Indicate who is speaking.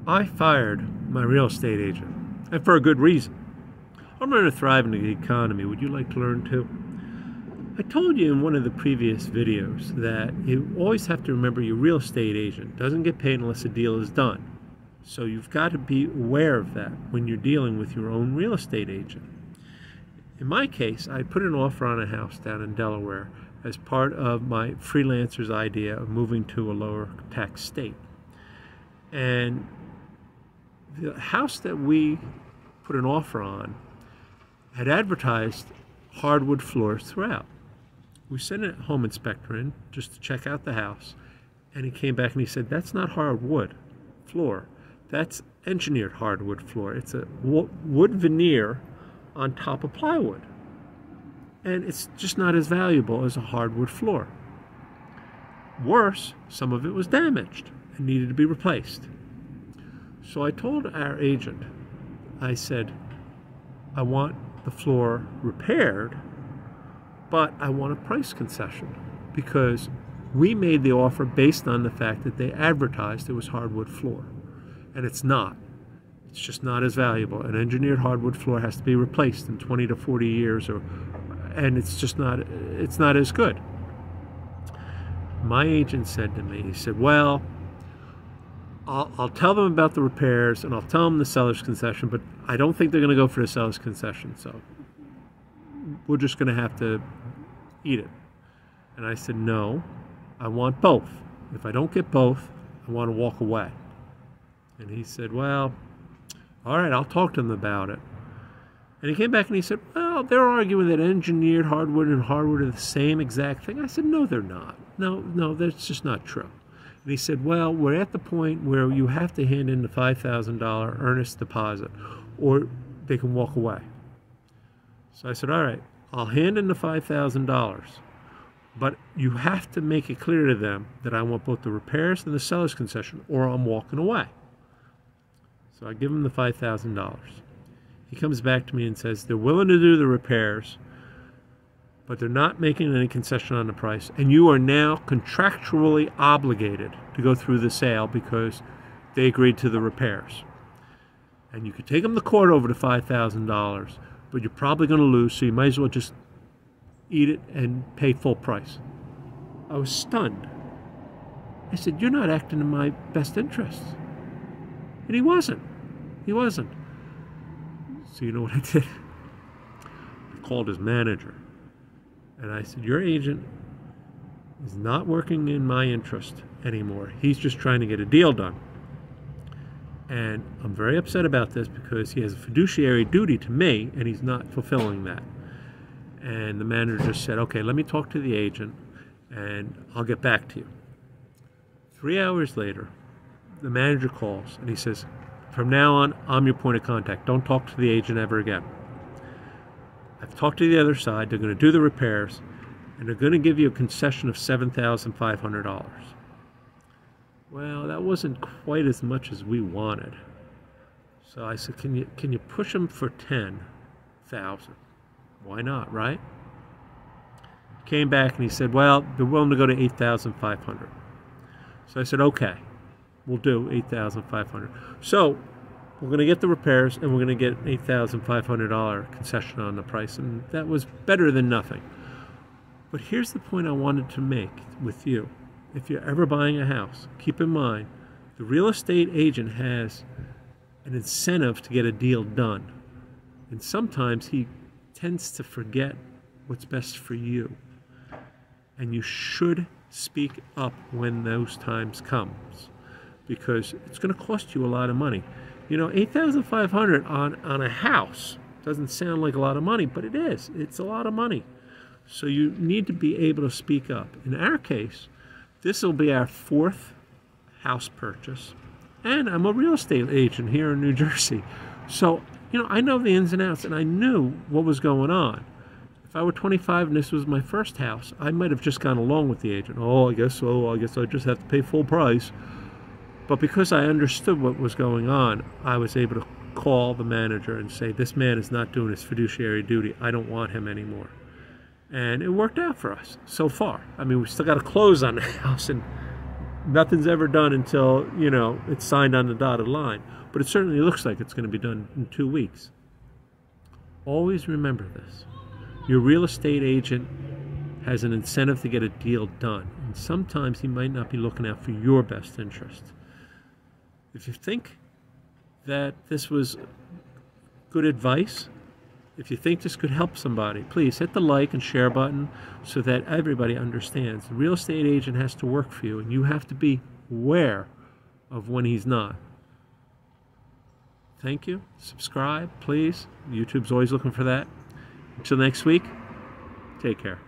Speaker 1: I fired my real estate agent, and for a good reason. I'm going to thrive in the economy. Would you like to learn too? I told you in one of the previous videos that you always have to remember your real estate agent doesn't get paid unless a deal is done. So you've got to be aware of that when you're dealing with your own real estate agent. In my case, I put an offer on a house down in Delaware as part of my freelancer's idea of moving to a lower tax state. And the house that we put an offer on had advertised hardwood floors throughout. We sent a home inspector in just to check out the house, and he came back and he said, that's not hardwood floor, that's engineered hardwood floor. It's a wood veneer on top of plywood, and it's just not as valuable as a hardwood floor. Worse, some of it was damaged and needed to be replaced. So I told our agent, I said, I want the floor repaired, but I want a price concession, because we made the offer based on the fact that they advertised it was hardwood floor, and it's not. It's just not as valuable. An engineered hardwood floor has to be replaced in 20 to 40 years, and it's just not, it's not as good. My agent said to me, he said, well, I'll tell them about the repairs and I'll tell them the seller's concession, but I don't think they're going to go for the seller's concession, so we're just going to have to eat it. And I said, no, I want both. If I don't get both, I want to walk away. And he said, well, all right, I'll talk to them about it. And he came back and he said, well, they're arguing that engineered hardwood and hardwood are the same exact thing. I said, no, they're not. No, that's just not true. And he said, well, we're at the point where you have to hand in the $5,000 earnest deposit or they can walk away. So I said, all right, I'll hand in the $5,000, but you have to make it clear to them that I want both the repairs and the seller's concession or I'm walking away. So I give him the $5,000. He comes back to me and says they're willing to do the repairs, but they're not making any concession on the price, and you are now contractually obligated to go through the sale because they agreed to the repairs. And you could take them to court over the $5,000, but you're probably going to lose, so you might as well just eat it and pay full price. I was stunned. I said, you're not acting in my best interests. And he wasn't. He wasn't. So you know what I did? I called his manager. And I said, your agent is not working in my interest anymore. He's just trying to get a deal done. And I'm very upset about this because he has a fiduciary duty to me and he's not fulfilling that. And the manager just said, okay, let me talk to the agent and I'll get back to you. 3 hours later, the manager calls and he says, from now on, I'm your point of contact. Don't talk to the agent ever again. I've talked to the other side. They're going to do the repairs, and they're going to give you a concession of $7,500. Well, that wasn't quite as much as we wanted. So I said, can you push them for $10,000? Why not, right? Came back and he said, well, they're willing to go to $8,500. So I said, okay, we'll do $8,500. So we're going to get the repairs, and we're going to get an $8,500 concession on the price, and that was better than nothing. But here's the point I wanted to make with you. If you're ever buying a house, keep in mind, the real estate agent has an incentive to get a deal done. And sometimes he tends to forget what's best for you. And you should speak up when those times comes, because it's going to cost you a lot of money. You know, $8,500 on a house doesn't sound like a lot of money, but it is. It's a lot of money. So you need to be able to speak up. In our case, this will be our 4th house purchase, and I'm a real estate agent here in New Jersey. So, you know, I know the ins and outs, and I knew what was going on. If I were 25 and this was my first house, I might have just gone along with the agent. Oh, I guess so. I guess I just have to pay full price. But because I understood what was going on, I was able to call the manager and say, this man is not doing his fiduciary duty. I don't want him anymore. And it worked out for us so far. I mean, we still got to close on the house, and nothing's ever done until, you know, it's signed on the dotted line. But it certainly looks like it's going to be done in 2 weeks. Always remember this. Your real estate agent has an incentive to get a deal done. And sometimes he might not be looking out for your best interest. If you think that this was good advice, if you think this could help somebody, please hit the like and share button so that everybody understands. The real estate agent has to work for you, and you have to be aware of when he's not. Thank you. Subscribe, please. YouTube's always looking for that. Until next week, take care.